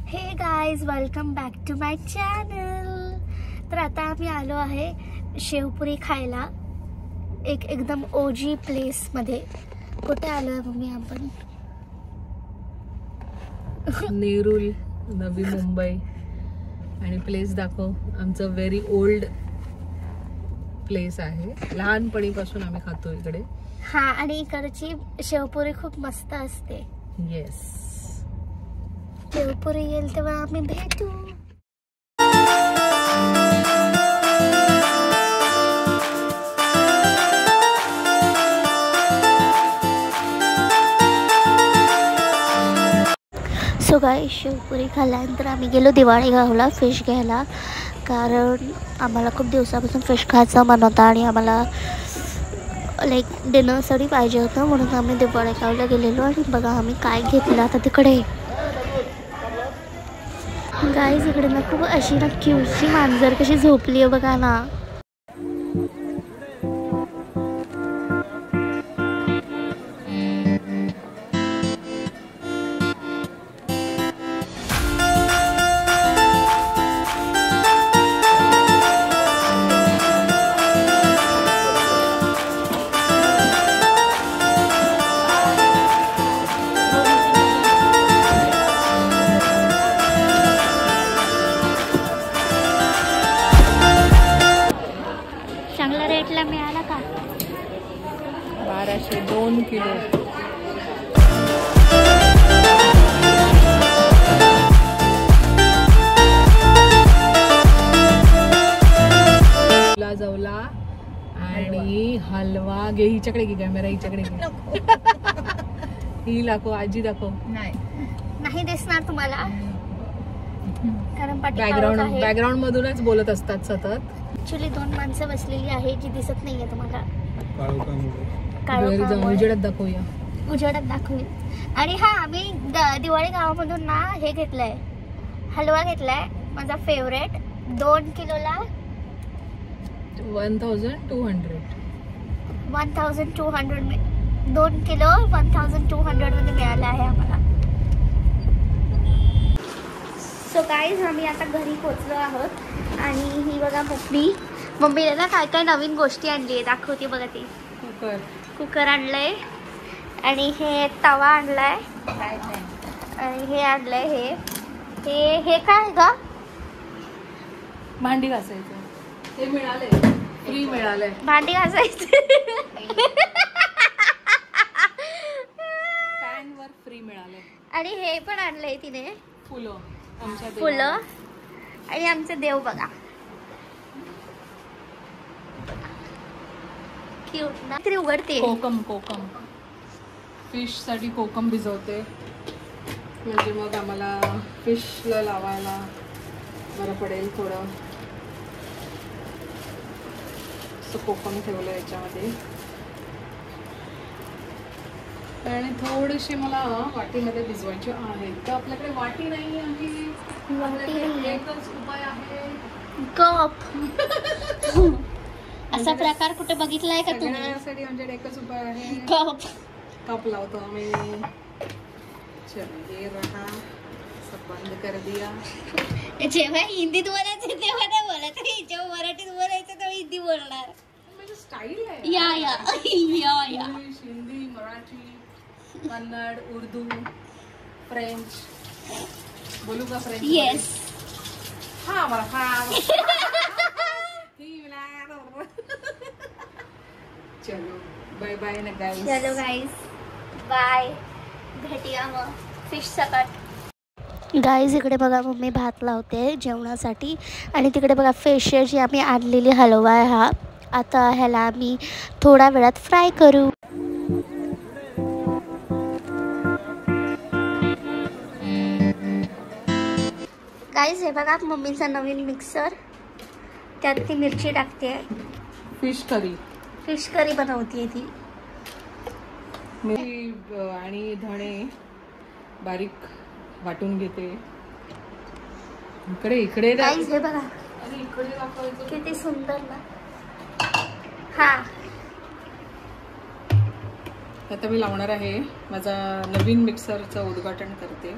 हे guys, welcome back to my channel. तर आता आम्ही आलो आहे शेवपुरी खायला एकदम ओजी प्लेस मध्ये. कुठे आलो आहे मम्मी आपण? नेरूल, नवी मुंबई. आणि प्लेस दाखव. आमचं व्हेरी ओल्ड प्लेस आहे. लहानपणीपासून आम्ही खातो इकडे. हा, आणि इकडची शेवपुरी खूप मस्त असते. येस, शेवपुरी येईल तेव्हा आम्ही भेटू. सो गाइस, शेवपुरी खाल्ल्यानंतर आम्ही गेलो दिवाळी गावला फिश घ्यायला. कारण आम्हाला खूप दिवसापासून फिश खायचं मन होता आणि आम्हाला लाईक डिनरसाठी पाहिजे होतं, म्हणून आम्ही दिवाळी गावला गेलेलो. आणि बघा आम्ही काय घेतलं आता तिकडे. गाईज, इकडे ना खूप अशी ना क्यूटची मांजर कशी झोपली आहे बघा ना. चांगला रेटला मिळाला का? 1200 2 किलो. जाऊला आणि हलवा घे. हिच्याकडे घे कॅमेरा, हिच्याकडे घे. ही दाखव, आजी दाखव. नाही दिसणार तुम्हाला कारण बॅकग्राऊंड मधूनच बोलत असतात सतत. ऍक्च्युली 2 माणसं बसलेली आहे जी दिसत नाहीये तुम्हाला. उजेडात दाखवूया. उजेडात दाखवू. आणि हा, आम्ही दिवाळी गावामधून ना हे घेतलंय, हलवा घेतलाय माझा फेवरेट. 2 किलोला 1200. 1200 2 किलो 1200 मध्ये मिळाला आहे आम्हाला. सो गाईज, आम्ही आता घरी पोचलो आहोत. आणि ही बघा मम्मीने ना काय काय नवीन गोष्टी आणली आहे, दाखवते बघा. ती कुकर आणलंय आणि हे तवा आणलाय आणि हे आणलंय हे काय का भांडी घासायचं. ते मिळालंय, फ्री मिळालंय. भांडी घासायचं पॅनवर फ्री मिळालंय. आणि हे पण आणलंय तिने, फुलं. आणि आमचे देव बघा, क्यूट ना. तरी उघडते. कोकम फिश साठी कोकम भिजवते, म्हणजे मग आम्हाला फिशला लावायला बरं पडेल. थोडं कोकम ठेवलं याच्यामध्ये. आणि थोडीशी मला वाटीमध्ये भिजवायची आहे. तर आपल्याकडे वाटी नाही आहे. एकच उपाय आहे, कप. असा प्रकार कुठे बघितलाय का तुम्ही? सगळ्यासाठी आमच्याकडे एकच उपाय आहे, कप लावतो आम्ही. चलो ये रहा, सब बंद कर दिया. जेव्हा हिंदीत बोलायचं तेव्हा नाही बोलत, जेव्हा मराठीत बोलायचं तेव्हा हिंदी बोलणार. म्हणजे स्टाईल आहे. या इंग्लिश, हिंदी, मराठी, कन्नड, उर्दू, फ्रेंच. बोलू का फ्रेंच? येस. हा मला चलो बाय बाय ना गाइस. चलो गाइस, बाय. भेटूया मग फिश सकट. गाईज, इकडे बघा मम्मी भात लावते जेवणासाठी. आणि तिकडे बघा फिश जी आम्ही आणलेली हलवा आहे हा. आता ह्याला आम्ही थोड्या वेळात फ्राय करू. गाईज, हे बघा मम्मीचा नवीन मिक्सर. त्यात ती मिरची टाकते. फिश करी बनवते ती. आणि धणे बारीक वाटून घेते. इकडे गाईज, हे बघा इकडे दाखवायचं किती सुंदर ना. हा, आता मी लावणार आहे. माझा नवीन मिक्सरचं उद्घाटन करते.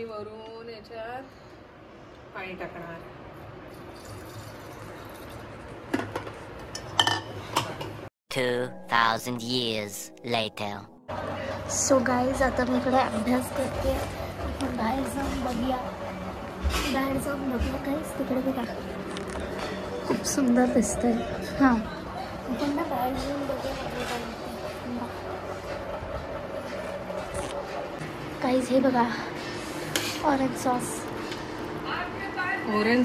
मी वरून याच्यात पाणी टाकणार. $2,000 years later. सो गाईज आता मी इकडे अभ्यास करते. आपण बाहेर जाऊन बघूया काहीच तिकडे बघा खूप सुंदर दिसतंय. हां आपण ना बाहेर जाऊन बघूया. काहीच हे बघा ऑरेंज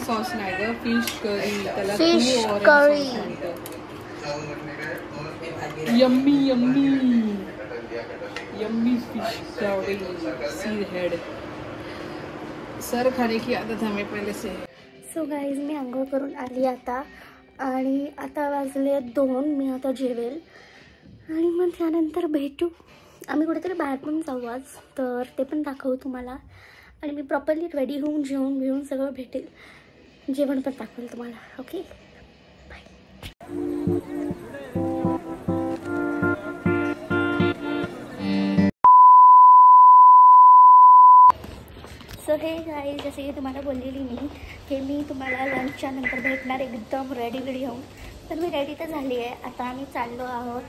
सॉस नाही ग, फिश करी. त्याला fish curry. Yummy yummy yummy fish curry सी हेड. सर खाने की आदत हमें पहले से. सो गाईज मी आंघोळ करून आली आता आणि आता वाजले 2. मी आता जेवेल आणि मग त्यानंतर भेटू. आम्ही कुठेतरी बाहेर पण जाऊ आज, तर ते पण दाखवू तुम्हाला. आणि मी प्रॉपरली रेडी होऊन जेवून घेऊन सगळं भेटेल, जेवण पण दाखवेल तुम्हाला. Okay bye. So hey guys जसे की तुम्हाला बोललेली मी की मी तुम्हाला लंचच्या नंतर भेटणार एकदम रेडी होऊन. तर मी रेडी तर झाली आहे. आता आम्ही चाललो आहोत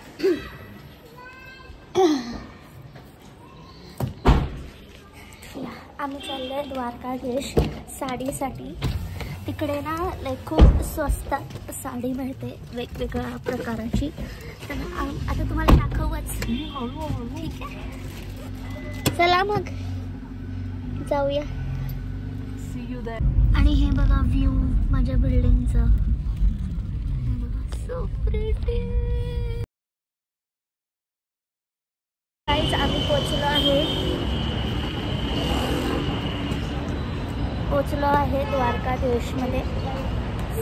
आम्ही चाललो आहे द्वारकाधीश साडीसाठी. तिकडे ना लाईक खूप स्वस्तात साडी मिळते वेगवेगळ्या प्रकाराची. तर आता तुम्हाला दाखवूच. ठीक आहे चला मग जाऊया. See you there. आणि हे बघा व्ह्यू माझ्या बिल्डिंगचा. So pretty. गाईज आम्ही पोचलो आहे द्वारकाधीशमध्ये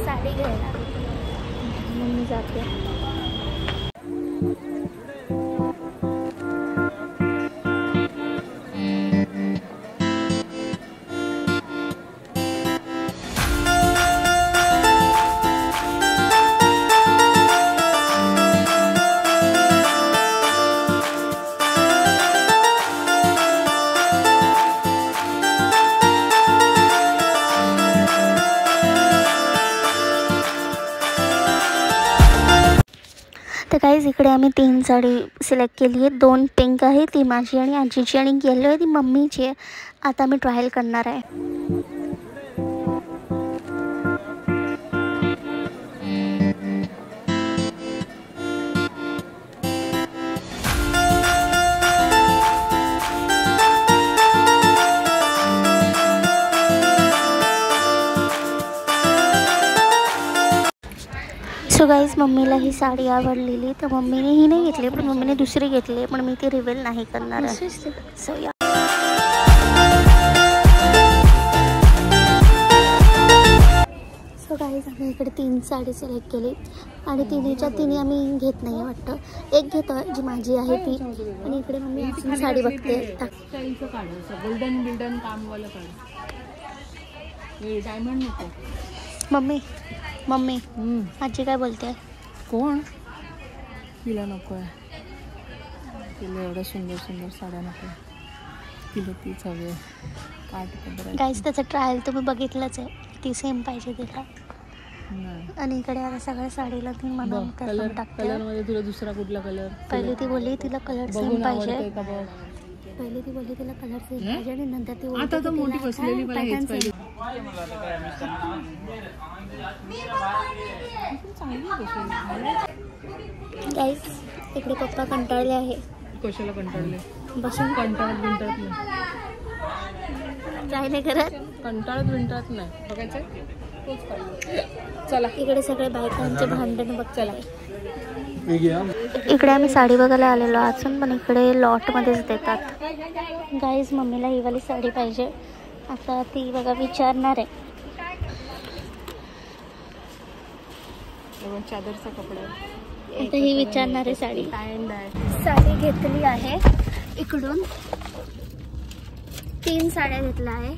साडी घ्यायला. मग मी जाते. तर गाईज इकडे आम्ही 3 साडी सिलेक्ट केली आहे. 2 पिंक आहे, ती माझी आणि आजीची, आणि येलो आहे ती मम्मीची आहे. आता मी ट्रायल करणार आहे. सो गाईज मम्मीला ही साडी आवडलेली, तर मम्मीने ही नाही घेतली, पण मम्मीने दुसरी घेतली, पण मी ती रिव्हील नाही करणार आहे. सो या सो गाईज आम्ही इकडे 3 साडी सिलेक्ट केली आणि तिन्हीच्या तिन्ही आम्ही घेत नाही वाटतं. एक घेतो जी माझी आहे ती, आणि इकडे मम्मी अजून साडी बघते. गोल्डन कामवालं काढ. डायमंड नको. मम्मी आजी काय बोलते? कोण? तिला नको आहे. तिला एवढ्या सुंदर साड्या नको. तिला तीच हवी आहे. गाईज त्याचं ट्रायल तुम्ही बघितलंच आहे. ती सेम पाहिजे तिला. आणि इकडे आता सगळ्या साडीला ती म्हणून कलर मध्ये तुला दुसरा कुठला कलर? पहिले ती बोलली तिला कलर सेम पाहिजे. आणि नंतर ती आता तर मोठी बसलेली मला हेच पाहिजे. गाईज इकडे पप्पा कंटाळले आहे. कशाला कंटाळले? बसून कंटाळत नाही. काय नाही करत. कंटाळत नाही. बघायचं चला. इकडे सगळे बायकांचे भांडण बघ. चला इकडे आम्ही साडी बघायला आलेलो अजून, पण इकडे लॉटमध्येच देतात. गाईज मम्मीला ही वाली साडी पाहिजे. आता ती बघा विचारणार आहे. चादरचा कपडा. आता ही विचारणार आहे साडी. साडी घेतली आहे इकडून. 3 साड्या घेतल्या आहे.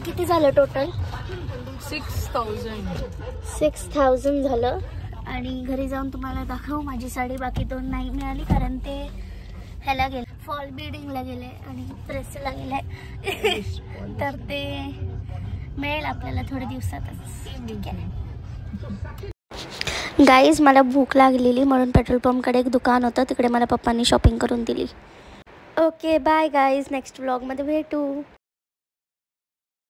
किती झालं टोटल? 6,000 झालं. आणि घरी जाऊन तुम्हाला दाखवू माझी साडी. बाकी 2 नाही मिळाली कारण ते ह्याला गेलं फॉल बिल्डिंगला गेले आणि प्रेसला गेले तर ते मिळेल आपल्याला थोड्या दिवसातच. ठीक आहे गाईज, मला भूक लागलेली म्हणून पेट्रोल पंपकडे एक दुकान होतं, तिकडे मला पप्पांनी शॉपिंग करून दिली. ओके बाय गाईज, नेक्स्ट व्लॉगमध्ये भेटू.